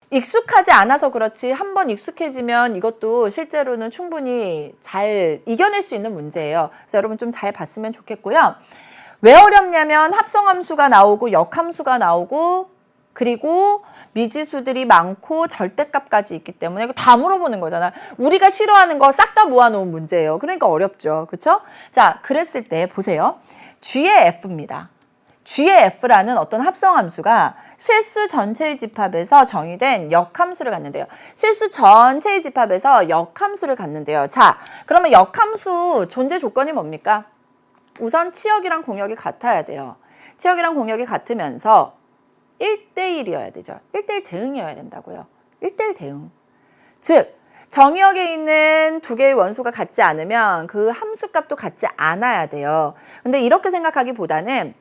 익숙하지 않아서 그렇지 한번 익숙해지면 이것도 실제로는 충분히 잘 이겨낼 수 있는 문제예요. 그래서 여러분 좀 잘 봤으면 좋겠고요. 왜 어렵냐면 합성함수가 나오고 역함수가 나오고 그리고 미지수들이 많고 절대값까지 있기 때문에 이거 다 물어보는 거잖아. 우리가 싫어하는 거 싹 다 모아놓은 문제예요. 그러니까 어렵죠. 그렇죠? 자, 그랬을 때 보세요. G의 F입니다. G의 F라는 어떤 합성함수가 실수 전체의 집합에서 정의된 역함수를 갖는데요. 실수 전체의 집합에서 역함수를 갖는데요. 자, 그러면 역함수 존재 조건이 뭡니까? 우선 치역이랑 공역이 같아야 돼요. 치역이랑 공역이 같으면서 1대1이어야 되죠. 1대1 대응이어야 된다고요. 1대1 대응. 즉, 정의역에 있는 두 개의 원소가 같지 않으면 그 함수값도 같지 않아야 돼요. 근데 이렇게 생각하기보다는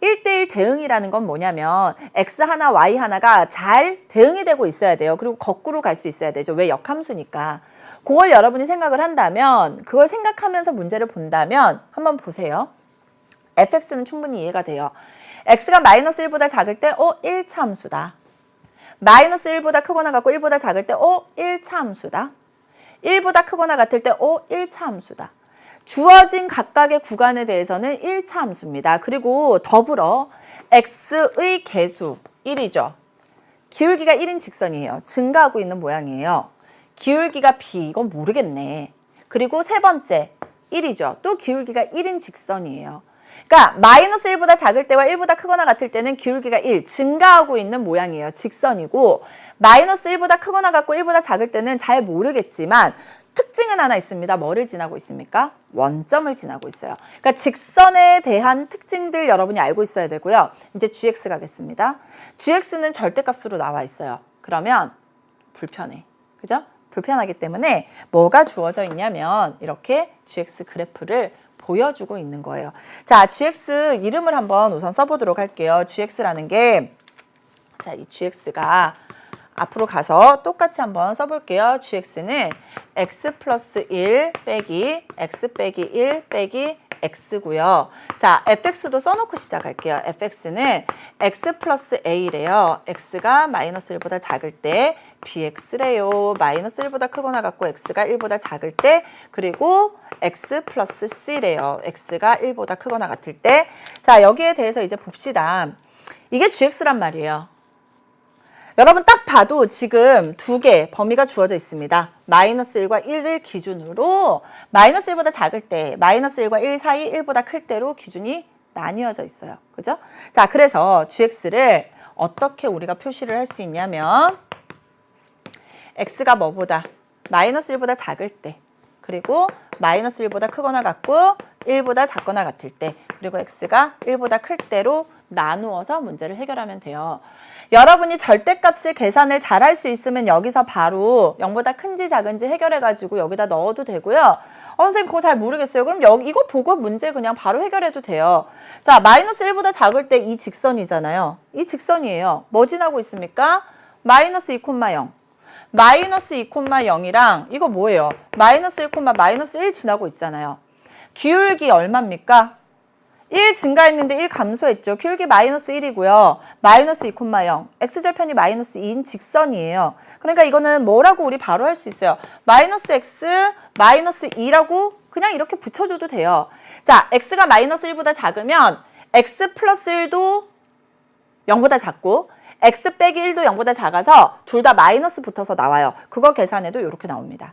1대1 대응이라는 건 뭐냐면 X 하나, Y 하나가 잘 대응이 되고 있어야 돼요. 그리고 거꾸로 갈 수 있어야 되죠. 왜? 역함수니까. 그걸 여러분이 생각을 한다면, 그걸 생각하면서 문제를 본다면 한번 보세요. fx는 충분히 이해가 돼요. x가 마이너스 1보다 작을 때 1차 함수다. 마이너스 1보다 크거나 같고 1보다 작을 때 1차 함수다. 1보다 크거나 같을 때 1차 함수다. 주어진 각각의 구간에 대해서는 1차 함수입니다. 그리고 더불어 x의 개수 1이죠. 기울기가 1인 직선이에요. 증가하고 있는 모양이에요. 기울기가 b, 이건 모르겠네. 그리고 세 번째 1이죠. 또 기울기가 1인 직선이에요. 그러니까 마이너스 1보다 작을 때와 1보다 크거나 같을 때는 기울기가 1, 증가하고 있는 모양이에요. 직선이고 마이너스 1보다 크거나 같고 1보다 작을 때는 잘 모르겠지만 특징은 하나 있습니다. 뭐를 지나고 있습니까? 원점을 지나고 있어요. 그러니까 직선에 대한 특징들 여러분이 알고 있어야 되고요. 이제 gx 가겠습니다. gx는 절대값으로 나와 있어요. 그러면 불편해. 그죠? 불편하기 때문에 뭐가 주어져 있냐면 이렇게 gx 그래프를 보여주고 있는 거예요. 자, gx 이름을 한번 우선 써보도록 할게요. gx라는 게, 자, 이 gx가 앞으로 가서 똑같이 한번 써볼게요. gx는 x 플러스 1 빼기 x 빼기 1 빼기 x고요. 자, fx도 써놓고 시작할게요. fx는 x 플러스 a래요. x가 마이너스 1보다 작을 때 bx래요. 마이너스 1보다 크거나 같고 x가 1보다 작을 때, 그리고 x 플러스 c래요. x가 1보다 크거나 같을 때. 자, 여기에 대해서 이제 봅시다. 이게 gx란 말이에요. 여러분 딱 봐도 지금 두 개 범위가 주어져 있습니다. 마이너스 1과 1을 기준으로 마이너스 1보다 작을 때, 마이너스 1과 1 사이 1보다 클 때로 기준이 나뉘어져 있어요. 그죠? 자, 그래서 gx를 어떻게 우리가 표시를 할 수 있냐면 x가 뭐보다? 마이너스 1보다 작을 때, 그리고 마이너스 1보다 크거나 같고 1보다 작거나 같을 때, 그리고 x가 1보다 클 때로 나누어서 문제를 해결하면 돼요. 여러분이 절대값을 계산을 잘 할 수 있으면 여기서 바로 0보다 큰지 작은지 해결해가지고 여기다 넣어도 되고요. 선생님 그거 잘 모르겠어요. 그럼 여기 이거 보고 문제 그냥 바로 해결해도 돼요. 자, 마이너스 1보다 작을 때 이 직선이잖아요. 이 직선이에요. 뭐 지나고 있습니까? 마이너스 2,0. 마이너스 2,0이랑 이거 뭐예요? 마이너스 1, 마이너스 1 지나고 있잖아요. 기울기 얼마입니까? 1 증가했는데 1 감소했죠. 기울기 마이너스 1이고요. 마이너스 2,0. x절편이 마이너스 2인 직선이에요. 그러니까 이거는 뭐라고 우리 바로 할 수 있어요. 마이너스 x 마이너스 2라고 그냥 이렇게 붙여줘도 돼요. 자, x가 마이너스 1보다 작으면 x 플러스 1도 0보다 작고 x 빼기 1도 0보다 작아서 둘 다 마이너스 붙어서 나와요. 그거 계산해도 이렇게 나옵니다.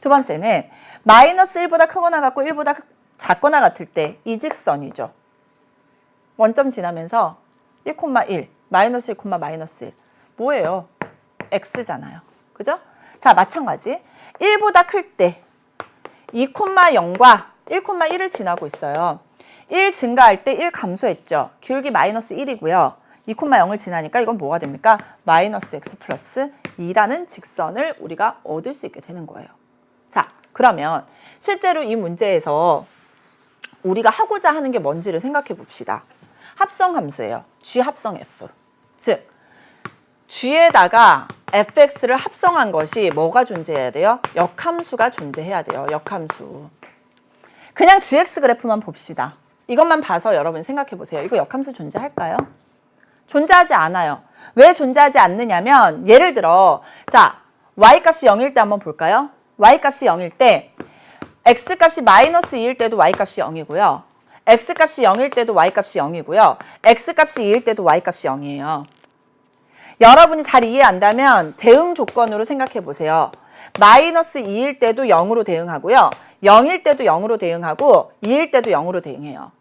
두 번째는 마이너스 1보다 크거나 같고 1보다 작거나 같을 때 이 직선이죠. 원점 지나면서 1,1, 마이너스 1, 마이너스 1. 뭐예요? x잖아요. 그죠? 자, 마찬가지. 1보다 클 때 2,0과 1,1을 지나고 있어요. 1 증가할 때 1 감소했죠. 기울기 마이너스 1이고요. 2,0을 지나니까 이건 뭐가 됩니까? 마이너스 x 플러스 2라는 직선을 우리가 얻을 수 있게 되는 거예요. 자, 그러면 실제로 이 문제에서 우리가 하고자 하는 게 뭔지를 생각해 봅시다. 합성함수예요. g 합성 f. 즉, g에다가 fx를 합성한 것이 뭐가 존재해야 돼요? 역함수가 존재해야 돼요. 역함수. 그냥 gx 그래프만 봅시다. 이것만 봐서 여러분 생각해 보세요. 이거 역함수 존재할까요? 존재하지 않아요. 왜 존재하지 않느냐면 예를 들어 자 y값이 0일 때 한번 볼까요? y값이 0일 때 x값이 마이너스 2일 때도 y값이 0이고요. x값이 0일 때도 y값이 0이고요. x값이 2일 때도 y값이 0이에요. 여러분이 잘 이해한다면 대응 조건으로 생각해 보세요. 마이너스 2일 때도 0으로 대응하고요. 0일 때도 0으로 대응하고 2일 때도 0으로 대응해요.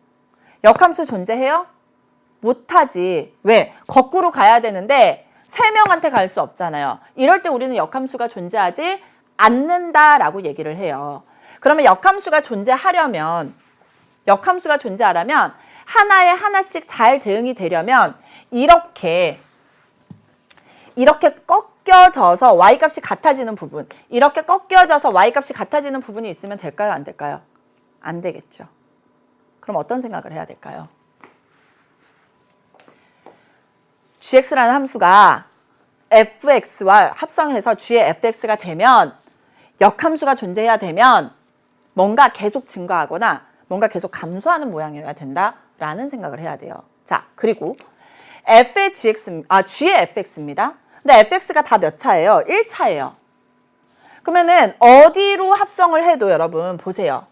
역함수 존재해요? 못하지. 왜? 거꾸로 가야 되는데 3명한테 갈 수 없잖아요. 이럴 때 우리는 역함수가 존재하지 않는다라고 얘기를 해요. 그러면 역함수가 존재하려면 하나에 하나씩 잘 대응이 되려면 이렇게 꺾여져서 y값이 같아지는 부분, 이렇게 꺾여져서 y값이 같아지는 부분이 있으면 될까요? 안 될까요? 안 되겠죠. 그럼 어떤 생각을 해야 될까요? gx라는 함수가 fx와 합성해서 g의 fx가 되면 역함수가 존재해야 되면 뭔가 계속 증가하거나 뭔가 계속 감소하는 모양이어야 된다라는 생각을 해야 돼요. 자, 그리고 g의 fx입니다. 근데 fx가 다 몇 차예요? 1차예요. 그러면은 어디로 합성을 해도 여러분 보세요.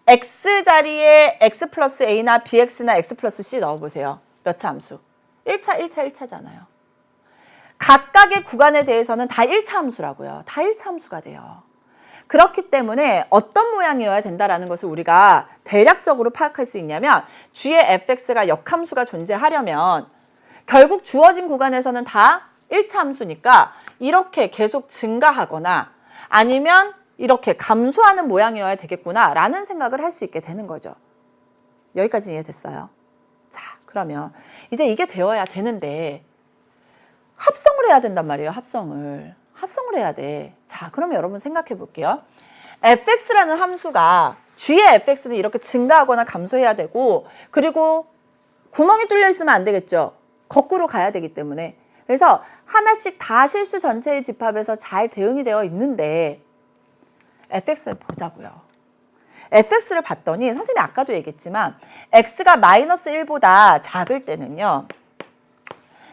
x 자리에 x 플러스 a나 bx나 x 플러스 c 넣어보세요. 몇 차 함수? 1차잖아요. 각각의 구간에 대해서는 다 1차 함수라고요. 다 1차 함수가 돼요. 그렇기 때문에 어떤 모양이어야 된다라는 것을 우리가 대략적으로 파악할 수 있냐면 g의 fx가 역함수가 존재하려면 결국 주어진 구간에서는 다 1차 함수니까 이렇게 계속 증가하거나 아니면 이렇게 감소하는 모양이어야 되겠구나 라는 생각을 할 수 있게 되는 거죠. 여기까지 이해됐어요? 자, 그러면 이제 이게 되어야 되는데 합성을 해야 된단 말이에요. 합성을 해야 돼. 자, 그러면 여러분 생각해 볼게요. fx라는 함수가 g의 fx는 이렇게 증가하거나 감소해야 되고 그리고 구멍이 뚫려 있으면 안 되겠죠. 거꾸로 가야 되기 때문에. 그래서 하나씩 다 실수 전체의 집합에서 잘 대응이 되어 있는데 fx를 보자고요. fx를 봤더니 선생님이 아까도 얘기했지만 x가 마이너스 1보다 작을 때는요.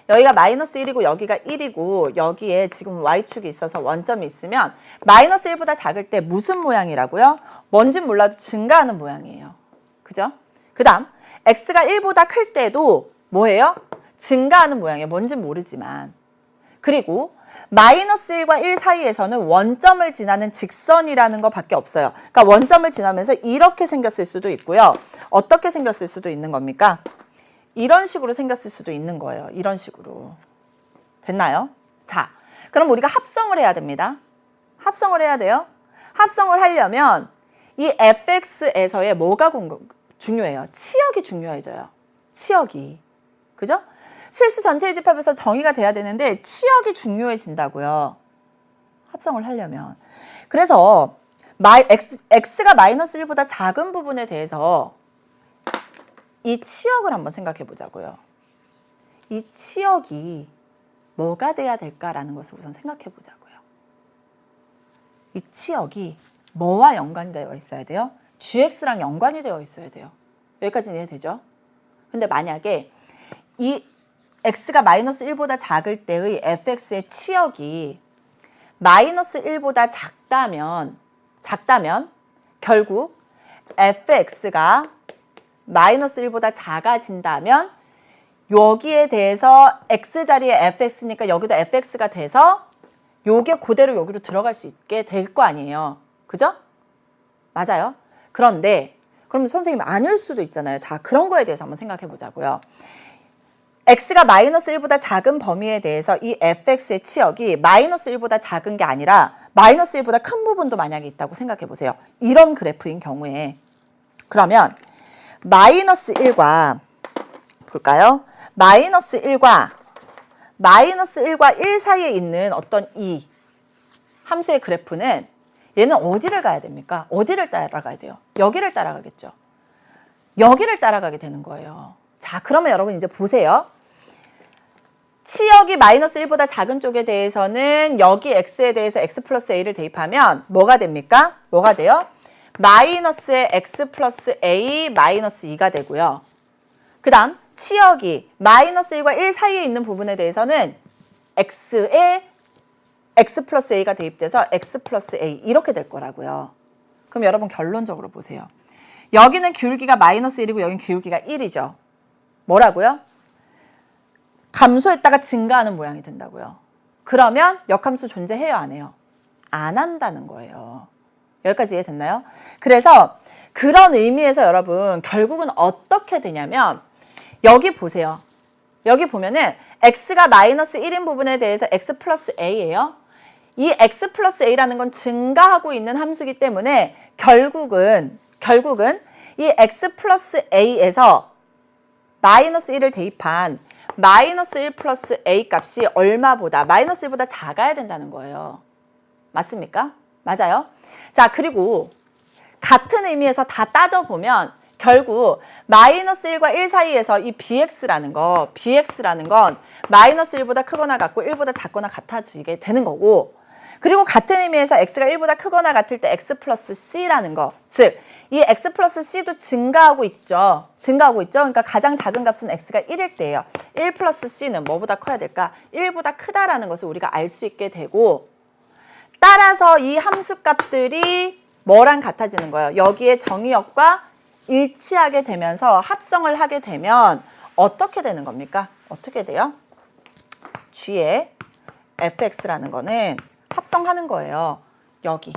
여기가 마이너스 1이고 여기가 1이고 여기에 지금 y축이 있어서 원점이 있으면 마이너스 1보다 작을 때 무슨 모양이라고요? 뭔진 몰라도 증가하는 모양이에요. 그죠? 그 다음 x가 1보다 클 때도 뭐예요? 증가하는 모양이에요. 뭔진 모르지만. 그리고 마이너스 1과 1 사이에서는 원점을 지나는 직선이라는 것밖에 없어요. 그러니까 원점을 지나면서 이렇게 생겼을 수도 있고요. 어떻게 생겼을 수도 있는 겁니까? 이런 식으로 생겼을 수도 있는 거예요. 이런 식으로. 됐나요? 자, 그럼 우리가 합성을 해야 됩니다. 합성을 해야 돼요. 합성을 하려면 이 fx에서의 뭐가 중요해요? 치역이 중요해져요. 치역이. 그죠? 실수 전체의 집합에서 정의가 돼야 되는데 치역이 중요해진다고요. 합성을 하려면. 그래서 x가 마이너스 1보다 작은 부분에 대해서 이 치역을 한번 생각해 보자고요. 이 치역이 뭐가 돼야 될까라는 것을 우선 생각해 보자고요. 이 치역이 뭐와 연관되어 있어야 돼요? gx랑 연관이 되어 있어야 돼요. 여기까지는 이해되죠? 근데 만약에 이 x가 마이너스 1보다 작을 때의 fx의 치역이 마이너스 1보다 작다면 결국 fx가 마이너스 1보다 작아진다면 여기에 대해서 x자리에 fx니까 여기도 fx가 돼서 요게 그대로 여기로 들어갈 수 있게 될 거 아니에요. 그죠? 맞아요? 그런데 그럼 선생님 아닐 수도 있잖아요. 자, 그런 거에 대해서 한번 생각해 보자고요. x가 마이너스 1보다 작은 범위에 대해서 이 fx의 치역이 마이너스 1보다 작은 게 아니라 마이너스 1보다 큰 부분도 만약에 있다고 생각해 보세요. 이런 그래프인 경우에 그러면 마이너스 1과 볼까요? 마이너스 1과 1 사이에 있는 어떤 이 함수의 그래프는 얘는 어디를 가야 됩니까? 어디를 따라가야 돼요? 여기를 따라가겠죠. 여기를 따라가게 되는 거예요. 자, 그러면 여러분 이제 보세요. 치역이 마이너스 1보다 작은 쪽에 대해서는 여기 x에 대해서 x 플러스 a를 대입하면 뭐가 됩니까? 뭐가 돼요? 마이너스의 x 플러스 a 마이너스 2가 되고요. 그 다음 치역이 마이너스 1과 1 사이에 있는 부분에 대해서는 x에 x 플러스 a가 대입돼서 x 플러스 a 이렇게 될 거라고요. 그럼 여러분 결론적으로 보세요. 여기는 기울기가 마이너스 1이고 여기는 기울기가 1이죠. 뭐라고요? 감소했다가 증가하는 모양이 된다고요. 그러면 역함수 존재해요, 안 해요? 안 한다는 거예요. 여기까지 이해됐나요? 그래서 그런 의미에서 여러분 결국은 어떻게 되냐면 여기 보세요. 여기 보면은 x가 마이너스 1인 부분에 대해서 x 플러스 a예요. 이 x 플러스 a라는 건 증가하고 있는 함수이기 때문에 결국은 이 x 플러스 a에서 마이너스 1을 대입한 마이너스 1 플러스 a 값이 얼마보다 마이너스 1보다 작아야 된다는 거예요. 맞습니까? 맞아요. 자, 그리고 같은 의미에서 다 따져보면 결국 마이너스 1과 1 사이에서 이 bx라는 건 마이너스 1보다 크거나 같고 1보다 작거나 같아지게 되는 거고, 그리고 같은 의미에서 x가 1보다 크거나 같을 때 x 플러스 c라는 거, 즉 이 x 플러스 c도 증가하고 있죠. 그러니까 가장 작은 값은 x가 1일 때예요. 1 플러스 c는 뭐보다 커야 될까? 1보다 크다라는 것을 우리가 알 수 있게 되고, 따라서 이 함수값들이 뭐랑 같아지는 거예요? 여기에 정의역과 일치하게 되면서 합성을 하게 되면 어떻게 되는 겁니까? 어떻게 돼요? g의 fx라는 거는 합성하는 거예요. 여기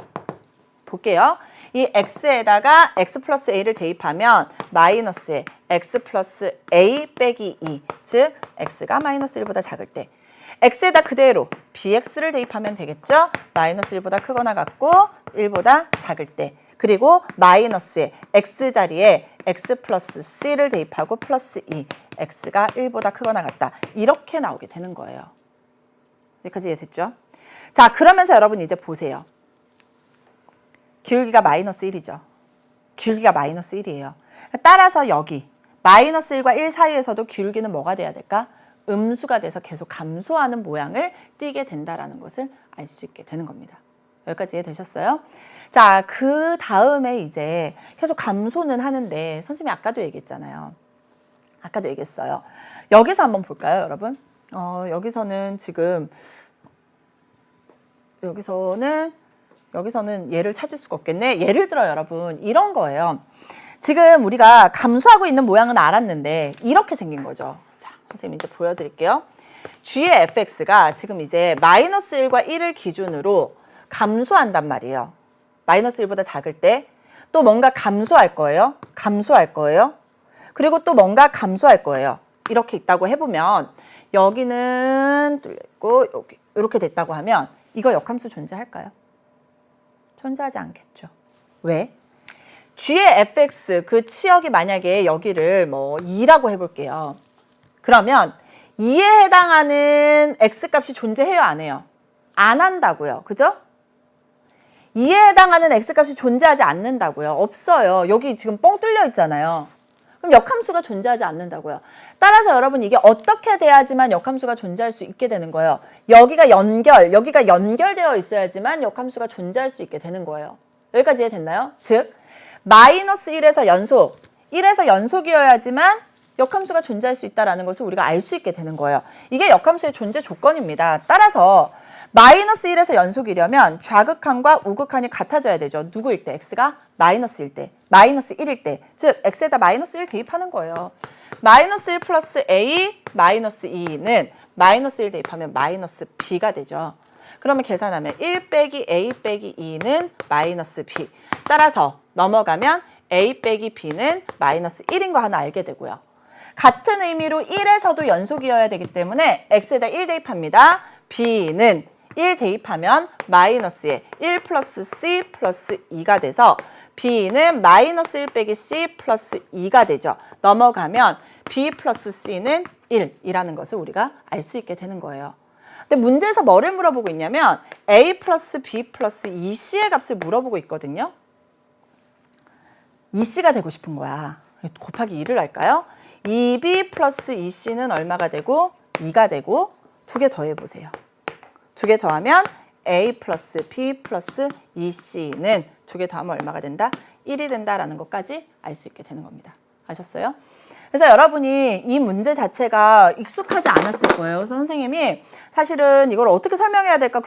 볼게요. 이 x에다가 x 플러스 a를 대입하면 마이너스에 x 플러스 a 빼기 2, 즉 x가 마이너스 1보다 작을 때 x에다 그대로 bx를 대입하면 되겠죠. 마이너스 1보다 크거나 같고 1보다 작을 때, 그리고 마이너스에 x 자리에 x 플러스 c를 대입하고 플러스 2, x가 1보다 크거나 같다. 이렇게 나오게 되는 거예요. 여기까지 이해됐죠? 자, 그러면서 여러분 이제 보세요. 기울기가 마이너스 1이죠. 기울기가 마이너스 1이에요. 따라서 여기 마이너스 1과 1 사이에서도 기울기는 뭐가 돼야 될까? 음수가 돼서 계속 감소하는 모양을 띠게 된다라는 것을 알 수 있게 되는 겁니다. 여기까지 이해되셨어요? 자, 그 다음에 이제 계속 감소는 하는데 선생님이 아까도 얘기했잖아요. 아까도 얘기했어요. 여기서 한번 볼까요, 여러분? 여기서는 지금 여기서는 얘를 찾을 수가 없겠네. 예를 들어 여러분 이런 거예요. 지금 우리가 감소하고 있는 모양은 알았는데 이렇게 생긴 거죠. 자, 선생님 이제 보여드릴게요. g의 fx가 지금 이제 마이너스 1과 1을 기준으로 감소한단 말이에요. 마이너스 1보다 작을 때 또 뭔가 감소할 거예요. 그리고 또 뭔가 감소할 거예요. 이렇게 있다고 해보면 여기는 뚫렸고 여기 이렇게 됐다고 하면 이거 역함수 존재할까요? 존재하지 않겠죠. 왜? g의 fx 그 치역이 만약에 여기를 뭐 2라고 해볼게요. 그러면 2에 해당하는 x값이 존재해요, 안 해요? 안 한다고요. 그죠? 2에 해당하는 x값이 존재하지 않는다고요. 없어요. 여기 지금 뻥 뚫려 있잖아요. 그럼 역함수가 존재하지 않는다고요. 따라서 여러분 이게 어떻게 돼야지만 역함수가 존재할 수 있게 되는 거예요. 여기가 연결되어 있어야지만 역함수가 존재할 수 있게 되는 거예요. 여기까지 이해됐나요? 즉 마이너스 1에서 연속이어야지만 역함수가 존재할 수 있다는 것을 우리가 알 수 있게 되는 거예요. 이게 역함수의 존재 조건입니다. 따라서 마이너스 1에서 연속이려면 좌극한과 우극한이 같아져야 되죠. 누구일 때? x가 마이너스일 때, 마이너스 1일 때, 즉 x에다 마이너스 1 대입하는 거예요. 마이너스 1 플러스 a 마이너스 2는 마이너스 1 대입하면 마이너스 b가 되죠. 그러면 계산하면 1 빼기 a 빼기 2는 마이너스 b. 따라서 넘어가면 a 빼기 b는 마이너스 1인 거 하나 알게 되고요. 같은 의미로 1에서도 연속이어야 되기 때문에 x에다 1 대입합니다. b는 1 대입하면 마이너스에 1 플러스 c 플러스 2가 돼서 b는 마이너스 1 빼기 c 플러스 2가 되죠. 넘어가면 b 플러스 c는 1이라는 것을 우리가 알 수 있게 되는 거예요. 근데 문제에서 뭐를 물어보고 있냐면 a 플러스 b 플러스 2c의 값을 물어보고 있거든요. 2c가 되고 싶은 거야. 곱하기 2를 할까요? 2b 플러스 2c는 얼마가 되고 2가 되고 두 개 더해보세요. 두 개 더하면 a 플러스 b 플러스 2c는 두 개 더하면 얼마가 된다? 1이 된다라는 것까지 알 수 있게 되는 겁니다. 아셨어요? 그래서 여러분이 이 문제 자체가 익숙하지 않았을 거예요. 그래서 선생님이 사실은 이걸 어떻게 설명해야 될까